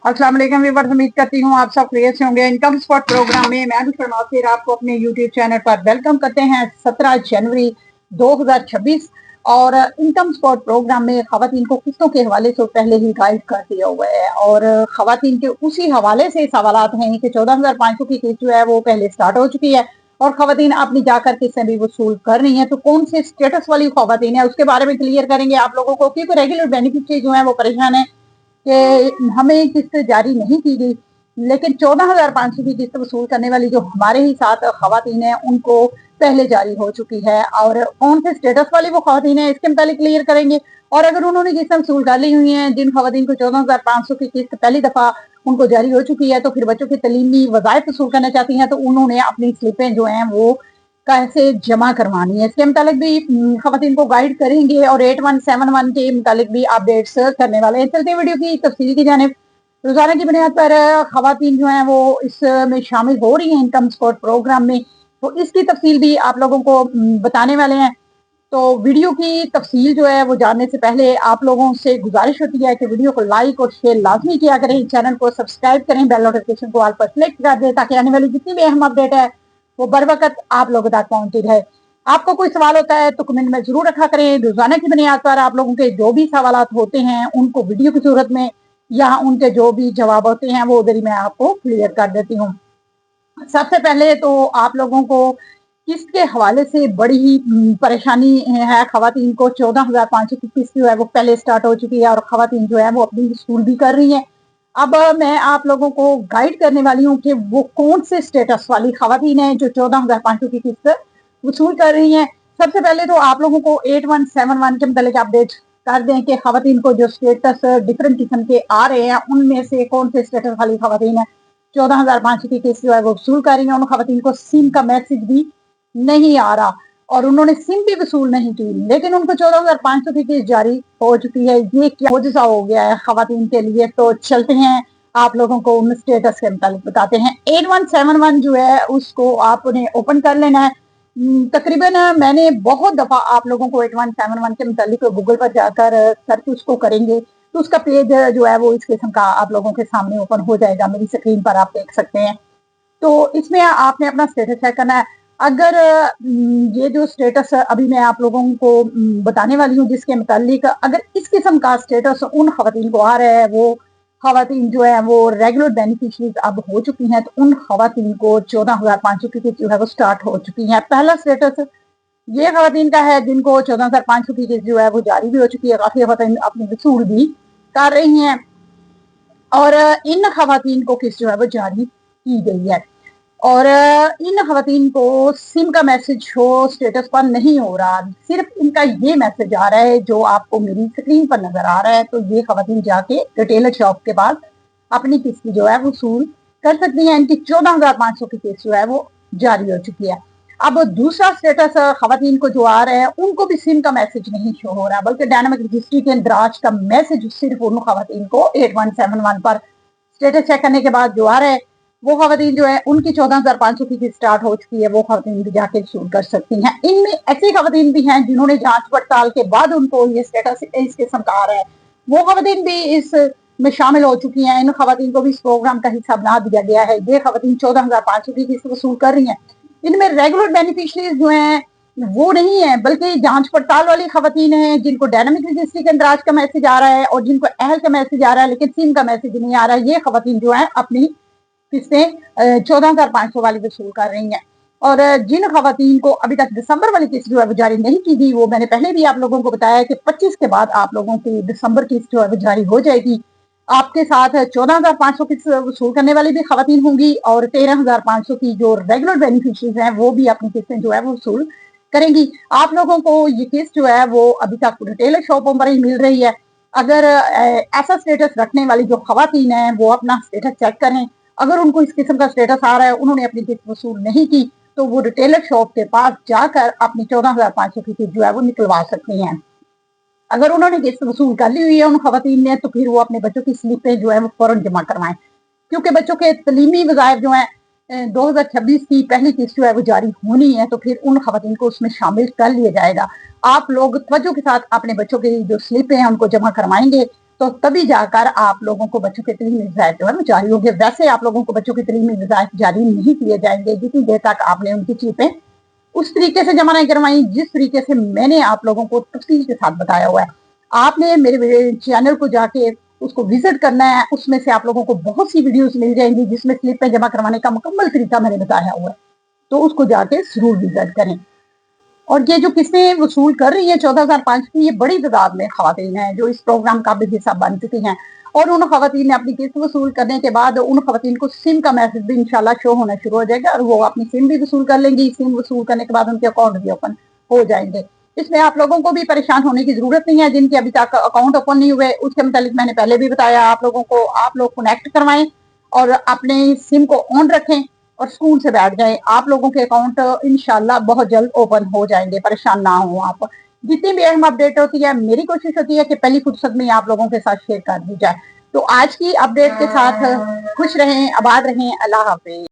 अस्सलाम वालेकुम व्यूअर्स, उम्मीद करती हूँ आप सब खैरियत से होंगे। इनकम स्पॉट प्रोग्राम में मैं फिर आपको अपने यूट्यूब चैनल पर वेलकम करते हैं। 17 जनवरी 2026 और इनकम स्पॉट प्रोग्राम में खवातीन को किस्तों के हवाले से पहले ही गाइड कर दिया हुआ है और खवातीन के उसी हवाले से सवालात हैं कि 14,500 की किस्त जो है वो पहले स्टार्ट हो चुकी है और खवातीन अपनी जाकर किस्तें भी वसूल कर रही हैं। तो कौन से स्टेटस वाली खवातीन है उसके बारे में क्लियर करेंगे आप लोगों को, क्योंकि रेगुलर बेनिफिशियरी जो है वो परेशान है कि हमें किस्त जारी नहीं की गई, लेकिन 14,500 की किस्त वसूल करने वाली जो हमारे ही साथ खवातीन हैं उनको पहले जारी हो चुकी है। और कौन से स्टेटस वाली वो खवातीन है इसके मुताबिक क्लियर करेंगे। और अगर उन्होंने किस्तें वसूल कर ली हुई हैं, जिन खवातीन को 14,500 की किस्त पहली दफा उनको जारी हो चुकी है, तो फिर बच्चों की तलीमी वज़ाइफ वसूल करना चाहती हैं, तो उन्होंने अपनी स्लिपें जो हैं वो कैसे जमा करवानी है इसके मुतालिक भी खवातीन को गाइड करेंगे और 8171 के मुतालिक भी अपडेट्स करने वाले हैं। चलते वीडियो की तफसील की जानिब। रोजाना की बुनियाद पर खवातीन जो हैं वो इसमें शामिल हो रही हैं इनकम स्पॉट प्रोग्राम में, तो इसकी तफसील भी आप लोगों को बताने वाले हैं। तो वीडियो की तफसील जो है वो जानने से पहले आप लोगों से गुजारिश होती है कि वीडियो को लाइक और शेयर लाजमी किया करें, चैनल को सब्सक्राइब करें, बेल नोटिफिकेशन को ऑल पर क्लिक कर दें ताकि आने वाली जितनी भी अहम अपडेट है वो बर वक्त आप लोगों तक पहुंचती रहे। आपको कोई सवाल होता है तो कमेंट में जरूर रखा करें। रोजाना की बुनियाद पर आप लोगों के जो भी सवाल होते हैं उनको वीडियो की सूरत में या उनके जो भी जवाब होते हैं वो उधर ही मैं आपको क्लियर कर देती हूँ। सबसे पहले तो आप लोगों को किस्त के हवाले से बड़ी ही परेशानी है। खवातीन को 14,500 की किस्त जो है वो पहले स्टार्ट हो चुकी है और खवातीन जो है वो अपनी वसूल भी कर रही हैं। अब मैं आप लोगों को गाइड करने वाली हूँ कि वो कौन से स्टेटस वाली खवातीन है जो 14,500 की किस्त वसूल कर रही हैं। सबसे पहले तो आप लोगों को 8171 के मतलब अपडेट कर दें कि खवातीन को जो स्टेटस डिफरेंट किस्म के आ रहे हैं उनमें से कौन से स्टेटस वाली खवातीन है 14,500 की किस्त जो है वो वसूल कर रही है। उन खवातीन को सिम का मैसेज भी नहीं आ रहा और उन्होंने सिम भी वसूल नहीं की, लेकिन उनको 14,500 की किस्त जारी हो चुकी है। ये क्या मुजज़ा हो गया है खवातीन के लिए। तो चलते हैं आप लोगों को उन स्टेटस के मुताबिक बताते हैं। 8171 जो है उसको आपने ओपन कर लेना है। तकरीबन मैंने बहुत दफा आप लोगों को 8171 के मुताबिक गूगल पर जाकर सर्च उसको करेंगे तो उसका पेज जो है वो इस किस्म का आप लोगों के सामने ओपन हो जाएगा। मेरी स्क्रीन पर आप देख सकते हैं। तो इसमें आपने अपना स्टेटस चेक करना है। अगर ये जो स्टेटस अभी मैं आप लोगों को बताने वाली हूँ जिसके मुतालिक अगर इस किस्म का स्टेटस उन खवातीन को आ रहा है, वो खवातीन जो है वो रेगुलर बेनिफिशरीज अब हो चुकी हैं, तो उन खवातीन को 14,500 की किस्त जो है वो स्टार्ट हो चुकी है। पहला स्टेटस ये खवातीन का है जिनको 14,500 की किस्त जो है वो जारी भी हो चुकी है, काफी खवातीन अपनी वसूल भी कर रही हैं और इन खवातीन को किस्त जो है वो जारी की गई है। और इन खवातीन को सिम का मैसेज शो स्टेटस पर नहीं हो रहा, सिर्फ इनका ये मैसेज आ रहा है जो आपको मेरी स्क्रीन पर नजर आ रहा है। तो ये खवातीन जाके रिटेलर शॉप के पास अपनी किस्त जो है वसूल कर सकती हैं। इनकी 14,500 की किस्त जो है वो जारी हो चुकी है। अब दूसरा स्टेटस खवातीन को जो आ रहा है उनको भी सिम का मैसेज नहीं शो हो रहा, बल्कि डायनामिक रजिस्ट्री के इंदराज का मैसेज सिर्फ उन खवातीन को 8171 पर स्टेटस चेक करने के बाद जो आ रहा है वो खवातीन जो है उनकी 14,500 की स्टार्ट हो चुकी है, वो खवातीन भी जाके वसूल कर सकती हैं। इनमें ऐसी खवातीन भी हैं जिन्होंने जांच पड़ताल के बाद उनको ये स्टेटस इस किस्म का आ रहा है, वो खवातीन भी इस में शामिल हो चुकी हैं। इन खवातीन को भी इस प्रोग्राम का हिस्सा बना दिया गया है। ये खवातीन 14,500 की किस्त वसूल कर रही हैं। इनमें रेगुलर बेनिफिशरीज जो हैं वो नहीं है, बल्कि जांच पड़ताल वाली खवातीन है जिनको डायनामिक रजिस्ट्री के अंदराज का मैसेज आ रहा है और जिनको अहल का मैसेज आ रहा है लेकिन सिम का मैसेज नहीं आ रहा है। ये खवातीन जो है अपनी किस्तें 14,500 वाली वसूल कर रही हैं। और जिन खवातीन को अभी तक दिसंबर वाली किस्त जो है वो जारी नहीं की थी, वो मैंने पहले भी आप लोगों को बताया कि 25 के बाद आप लोगों की दिसंबर किस्त जो है वो जारी हो जाएगी। आपके साथ 14,500 की वसूल करने वाली भी खवातीन होंगी और 13,500 की जो रेगुलर बेनिफिशरीज हैं वो भी अपनी किस्तें जो है वो वसूल करेंगी। आप लोगों को ये किस्त जो है वो अभी तक रिटेलर शॉपों पर ही मिल रही है। अगर ऐसा स्टेटस रखने वाली जो खवातीन है वो अपना स्टेटस चेक करें। अगर उनको इस किस्म का स्टेटस आ रहा है, उन्होंने अपनी किस्त वसूल नहीं की, तो वो रिटेलर शॉप के पास जाकर अपनी 14,500 की किस्त जो है वो निकलवा सकती हैं। अगर उन्होंने किस्त वसूल कर ली हुई है उन खवातीन ने, तो फिर वो अपने बच्चों की स्लिपें जो है वो फौरन जमा करवाएं, क्योंकि बच्चों के तलीमी वज़ाइफ जो है 2026 की पहली किस्त जो है वो जारी होनी है, तो फिर उन खवातीन को उसमें शामिल कर लिया जाएगा। आप लोग तवज्जो के साथ अपने बच्चों की जो स्लिपें हैं उनको जमा करवाएंगे तो तभी जाकर आप लोगों को बच्चों के तलीमी ग़ज़ायत जो है जारी होंगे। वैसे आप लोगों को बच्चों के तलीमी ग़ज़ायत जारी नहीं किए जाएंगे जितनी देर तक आपने उनकी चीज़ें उस तरीके से जमा नहीं करवाई जिस तरीके से मैंने आप लोगों को तफसील के साथ बताया हुआ है। आपने मेरे चैनल को जाके उसको विजिट करना है, उसमें से आप लोगों को बहुत सी वीडियोस मिल जाएंगी जिसमें स्लिपें जमा करवाने का मुकम्मल तरीका मैंने बताया हुआ है, तो उसको जाके जरूर विजिट करें। और ये जो किस्तें वसूल कर रही है 14,500 की, ये बड़ी तादाद में खवातीन हैं जो इस प्रोग्राम का भी हिस्सा बन चुकी हैं। और उन खवातीन ने अपनी किस्त वसूल करने के बाद उन खवातीन को सिम का मैसेज भी इंशाल्लाह शो होना शुरू हो जाएगा और वो अपनी सिम भी वसूल कर लेंगी। सिम वसूल करने के बाद उनके अकाउंट भी ओपन हो जाएंगे। इसमें आप लोगों को भी परेशान होने की जरूरत नहीं है। जिनके अभी तक अकाउंट ओपन नहीं हुए उसके मुतालिक मैंने पहले भी बताया आप लोगों को, आप लोग कनेक्ट करवाएं और अपने सिम को ऑन रखें और स्कूल से बैठ जाएं। आप लोगों के अकाउंट इंशाल्लाह बहुत जल्द ओपन हो जाएंगे, परेशान ना हो आप। जितनी भी अहम अपडेट होती है मेरी कोशिश होती है कि पहली फुर्सत में आप लोगों के साथ शेयर कर दी जाए। तो आज की अपडेट के साथ खुश रहें, आबाद रहें। अल्लाह हाफिज।